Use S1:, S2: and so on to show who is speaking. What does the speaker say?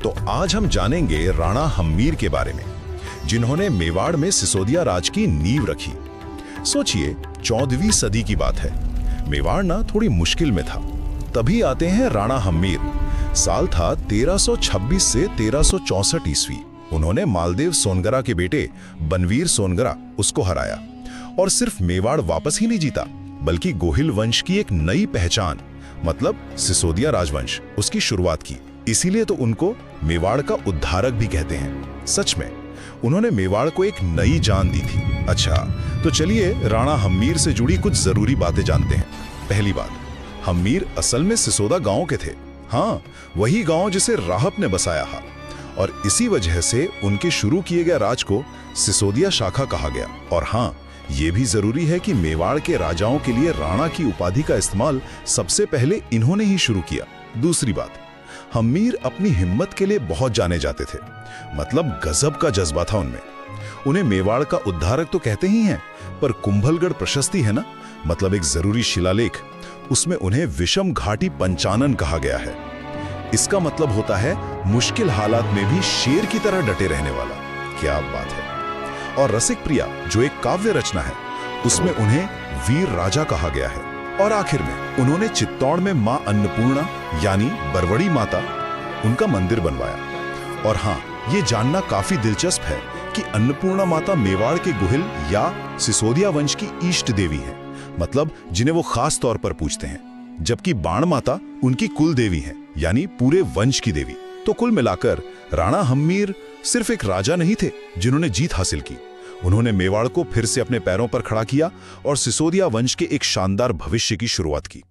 S1: तो आज हम जानेंगे राणा हम्मीर के बारे में, जिन्होंने मेवाड़ में सिसोदिया राज की नींव रखी। सोचिए, 14वीं सदी की बात है। मेवाड़ ना थोड़ी मुश्किल में था। तभी आते हैं राणा हम्मीर। साल था 1326 से 1364 ईस्वी। उन्होंने मालदेव सोनगरा के बेटे बनवीर सोनगरा उसको हराया और सिर्फ मेवाड़ वापस ही नहीं जीता, बल्कि गोहिल वंश की एक नई पहचान, मतलब सिसोदिया राजवंश, उसकी शुरुआत की। इसीलिए तो उनको मेवाड़ का उद्धारक भी कहते हैं। सच में उन्होंने मेवाड़ को एक नई जान दी थी। अच्छा, तो चलिए राणा हम्मीर से जुड़ी कुछ जरूरी बातें जानते हैं। पहली बात, हम्मीर असल में सिसोदा गांव के थे। हाँ, वही गांव जिसे राहब ने बसाया था, और इसी वजह से उनके शुरू किए गए राज को सिसोदिया शाखा कहा गया। और हाँ, ये भी जरूरी है कि मेवाड़ के राजाओं के लिए राणा की उपाधि का इस्तेमाल सबसे पहले इन्होंने ही शुरू किया। दूसरी बात, हम्मीर अपनी हिम्मत के लिए बहुत जाने जाते थे, मतलब गजब का जज्बा था उनमें। उन्हें मेवाड़ का उद्धारक तो कहते ही हैं, पर कुंभलगढ़ प्रशस्ति है ना, मतलब एक जरूरी शिलालेख, उसमें उन्हें विषम घाटी पंचानन कहा गया है। इसका मतलब होता है मुश्किल हालात में भी शेर की तरह डटे रहने वाला। क्या बात है। और रसिक प्रिया, जो एक काव्य रचना है, उसमें उन्हें वीर राजा कहा गया है। और आखिर में उन्होंने चित्तौड़ में मां अन्नपूर्णा यानी बरवड़ी माता, उनका मंदिर बनवाया। और हाँ, ये जानना काफी दिलचस्प है कि अन्नपूर्णा माता मेवाड़ के गुहिल या सिसोदिया वंश की इष्ट देवी है, मतलब जिन्हें वो खास तौर पर पूजते हैं, जबकि बाण माता उनकी कुल देवी है, यानी पूरे वंश की देवी। तो कुल मिलाकर राणा हम्मीर सिर्फ एक राजा नहीं थे जिन्होंने जीत हासिल की। उन्होंने मेवाड़ को फिर से अपने पैरों पर खड़ा किया और सिसोदिया वंश के एक शानदार भविष्य की शुरुआत की।